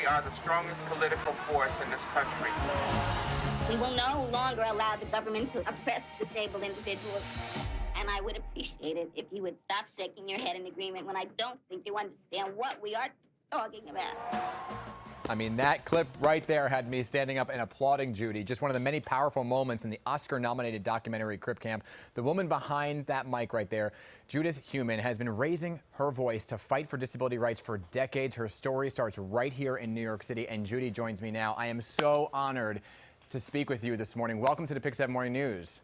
are the strongest political force in this country. We will no longer allow the government to oppress disabled individuals. And I would appreciate it if you would stop shaking your head in agreement when I don't think you understand what we are talking about. I mean, that clip right there had me standing up and applauding Judy. Just one of the many powerful moments in the Oscar-nominated documentary Crip Camp. The woman behind that mic right there, Judith Heumann, has been raising her voice to fight for disability rights for decades. Her story starts right here in New York City, and Judy joins me now. I am so honored to speak with you this morning. Welcome to the Pick 7 Morning News.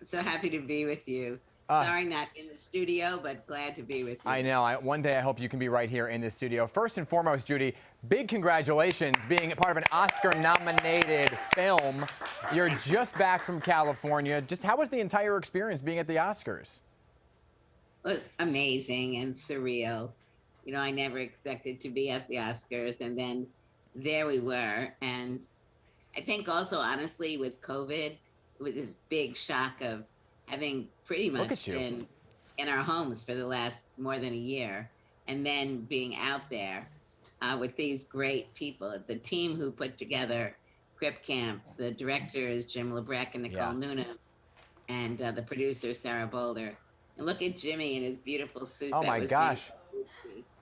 So happy to be with you. Sorry, not in the studio, but glad to be with you. I know. One day I hope you can be right here in the studio. First and foremost, Judy, big congratulations being a part of an Oscar-nominated film. You're just back from California. Just how was the entire experience being at the Oscars? It was amazing and surreal. You know, I never expected to be at the Oscars, and then there we were. And I think also, honestly, with COVID, it was this big shock of having pretty much been in our homes for the last more than a year, and then being out there with these great people. The team who put together Crip Camp, the directors, Jim Lebrecht and Nicole Noonan, and the producer, Sarah Boulder. And look at Jimmy in his beautiful suit. Oh, my gosh.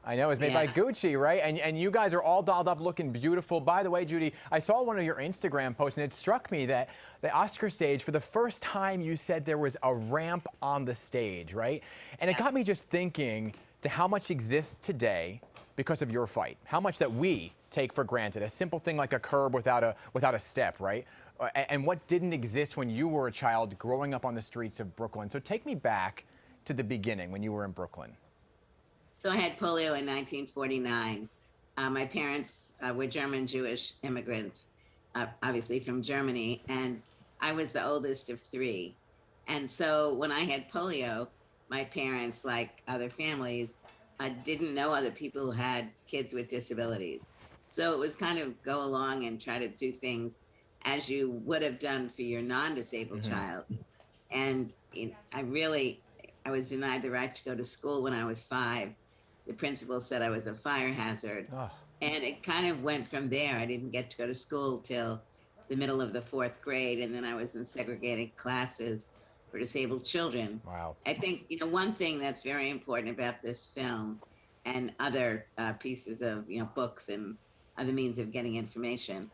I know, it's made by Gucci, right? And you guys are all dolled up looking beautiful. By the way, Judy, I saw one of your Instagram posts, and it struck me that the Oscar stage, for the first time, you said there was a ramp on the stage, right? And it got me just thinking to how much exists today because of your fight. How much that we take for granted. A simple thing like a curb without a step, right? And what didn't exist when you were a child growing up on the streets of Brooklyn. So take me back to the beginning when you were in Brooklyn. So I had polio in 1949. My parents were German Jewish immigrants, obviously from Germany, and I was the oldest of three. And so when I had polio, my parents, like other families, didn't know other people who had kids with disabilities. So it was kind of go along and try to do things as you would have done for your non-disabled child. And I was denied the right to go to school when I was 5. The principal said I was a fire hazard. And it kind of went from there. I didn't get to go to school till the middle of the 4th grade, and then I was in segregated classes for disabled children. Wow. I think, you know, one thing that's very important about this film and other pieces of, you know, books and other means of getting information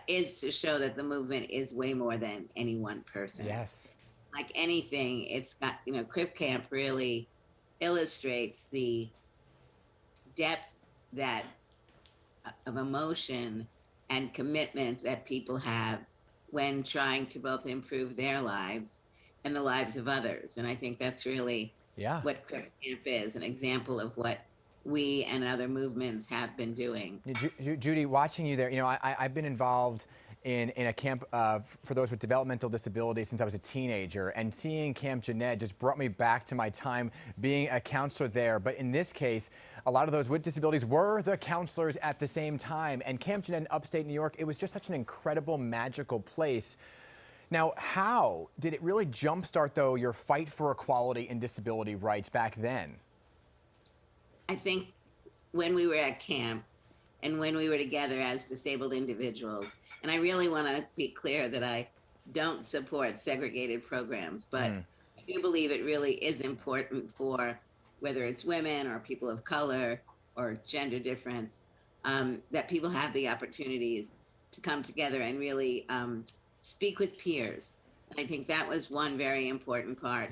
is to show that the movement is way more than any one person. Yes. Like anything, it's got, you know, Crip Camp really illustrates the depth of emotion and commitment that people have when trying to both improve their lives and the lives of others. And I think that's really what Crip Camp is, an example of what we and other movements have been doing. Judy, watching you there, you know, I've been involved in a camp for those with developmental disabilities since I was a teenager, and seeing Camp Jeanette just brought me back to my time being a counselor there. But in this case, a lot of those with disabilities were the counselors at the same time. And Camp Jeanette in upstate New York, it was just such an incredible, magical place. Now, how did it really jumpstart, though, your fight for equality and disability rights back then? I think when we were at camp and when we were together as disabled individuals, and I really want to be clear that I don't support segregated programs, but I do believe it really is important for whether it's women or people of color or gender difference, that people have the opportunities to come together and really speak with peers. And I think that was one very important part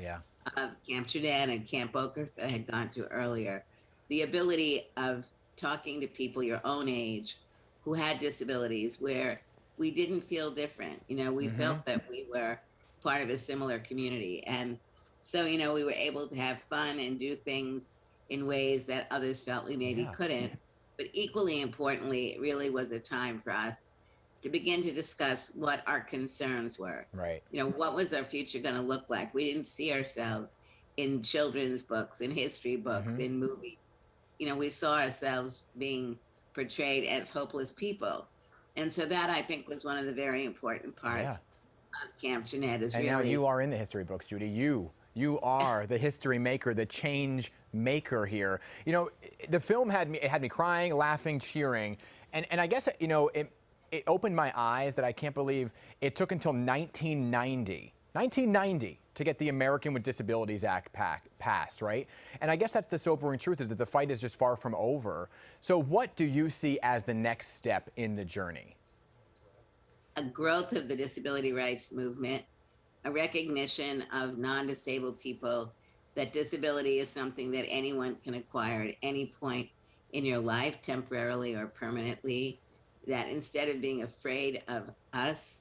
of Camp Jeanette and Camp Oakers that I had gone to earlier. The ability of talking to people your own age who had disabilities where we didn't feel different. You know, we felt that we were part of a similar community. And so, you know, we were able to have fun and do things in ways that others felt we maybe couldn't. But equally importantly, it really was a time for us to begin to discuss what our concerns were. Right. You know, what was our future going to look like? We didn't see ourselves in children's books, in history books, in movies. You know, we saw ourselves being portrayed as hopeless people. And so that, I think, was one of the very important parts of Camp Jeanette. And now you are in the history books, Judy. You are the history maker, the change maker here. You know, the film had me crying, laughing, cheering. And I guess, you know, it opened my eyes that I can't believe it took until 1990 to get the American with Disabilities Act passed, right? And I guess that's the sobering truth, is that the fight is just far from over. So what do you see as the next step in the journey? A growth of the disability rights movement, a recognition of non-disabled people, that disability is something that anyone can acquire at any point in your life, temporarily or permanently, that instead of being afraid of us,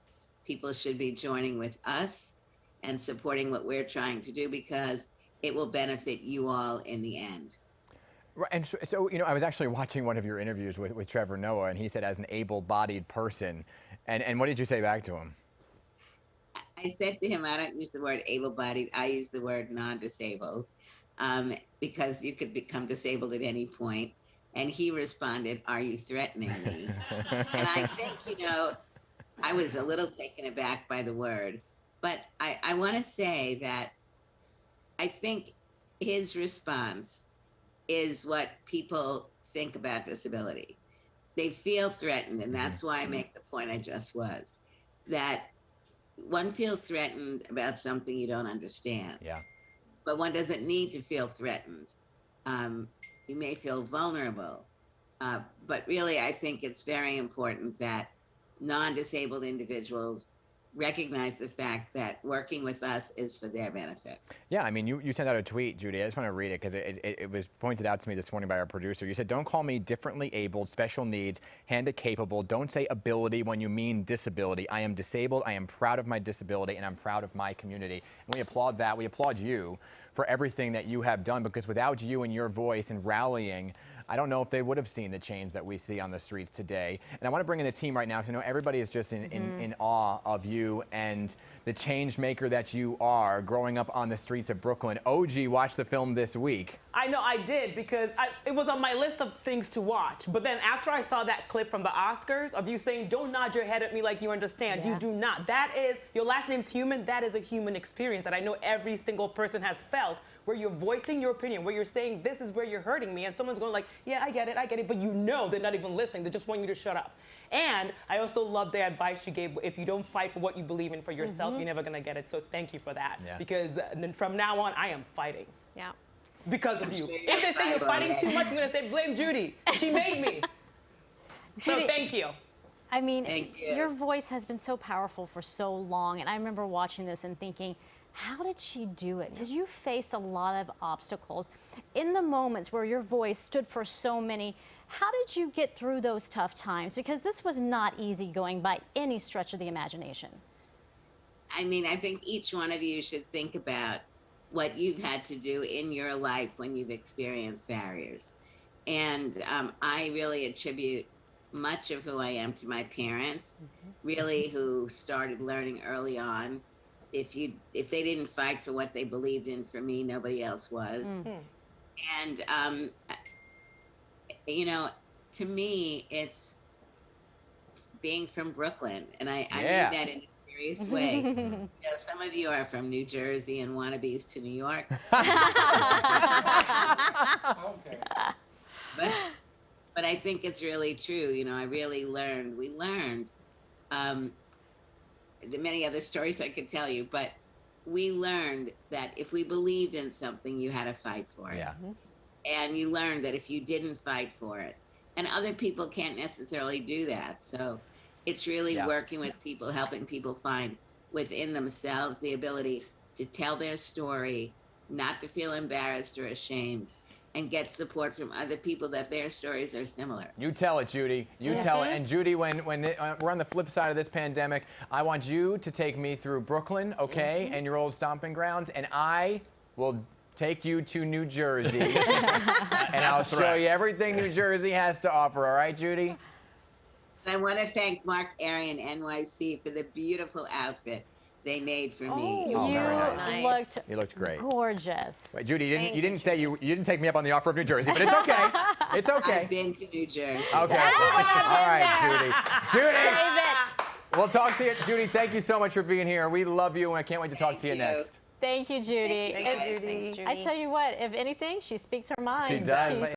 people should be joining with us and supporting what we're trying to do, because it will benefit you all in the end. Right, and so, you know, I was actually watching one of your interviews with Trevor Noah, and he said, as an able-bodied person, and what did you say back to him? I said to him, I don't use the word able-bodied, I use the word non-disabled, because you could become disabled at any point. And he responded, "Are you threatening me?" And I think, you know, I was a little taken aback by the word. But I want to say that I think his response is what people think about disability. They feel threatened, and that's why I make the point I just was, that one feels threatened about something you don't understand. Yeah. But one doesn't need to feel threatened. You may feel vulnerable. But really, I think it's very important that non-disabled individuals recognize the fact that working with us is for their benefit. Yeah, I mean, you sent out a tweet, Judy. I just want to read it because it was pointed out to me this morning by our producer. You said, "Don't call me differently abled, special needs, handicapable. Don't say ability when you mean disability. I am disabled. I am proud of my disability, and I'm proud of my community." And we applaud that. We applaud you for everything that you have done, because without you and your voice and rallying, I don't know if they would have seen the change that we see on the streets today. And I want to bring in the team right now, because I know everybody is just in awe of you and the change maker that you are growing up on the streets of Brooklyn. OG watched the film this week. I know I did, because it was on my list of things to watch. But then after I saw that clip from the Oscars of you saying, "Don't nod your head at me like you understand." You do not. That is, your last name's Heumann. That is a human experience that I know every single person has felt, where you're voicing your opinion, where you're saying, "This is where you're hurting me," and someone's going like, "Yeah, I get it," but you know they're not even listening. They just want you to shut up. And I also love the advice you gave: if you don't fight for what you believe in for yourself, you're never gonna get it. So thank you for that. Yeah. Because from now on, I am fighting. Yeah. Because of you. If they say you're fighting too much, I'm gonna say, blame Judy. She made me. So thank you. I mean, your voice has been so powerful for so long, and I remember watching this and thinking, how did she do it? Because you faced a lot of obstacles. In the moments where your voice stood for so many, how did you get through those tough times? Because this was not easy going by any stretch of the imagination. I mean, I think each one of you should think about what you've had to do in your life when you've experienced barriers. And I really attribute much of who I am to my parents, really, who started learning early on. If they didn't fight for what they believed in, for me, nobody else was. And, you know, to me, it's being from Brooklyn. And I mean that in a serious way. You know, some of you are from New Jersey and wannabes to New York. But I think it's really true. You know, we learned, there are many other stories I could tell you, but we learned that if we believed in something, you had to fight for it. Yeah. And you learned that if you didn't fight for it, and other people can't necessarily do that. So it's really working with people, helping people find within themselves the ability to tell their story, not to feel embarrassed or ashamed, and get support from other people that their stories are similar. You tell it, Judy. You tell it. And Judy, when we're on the flip side of this pandemic, I want you to take me through Brooklyn, okay, and your old stomping grounds, and I will take you to New Jersey, and I'll show you everything New Jersey has to offer. All right, Judy? I want to thank Mark Arian, NYC, for the beautiful outfit they made for me. Oh, very nice. You looked great. Gorgeous. Wait, Judy, you didn't say you didn't take me up on the offer of New Jersey, but it's okay. It's okay. I've been to New Jersey. Okay. All right, Judy. Judy. Save it. We'll talk to you. Judy, thank you so much for being here. We love you, and I can't wait to talk to you next. Thank you, Judy. Thank you, Judy. I tell you what, if anything, she speaks her mind. She does.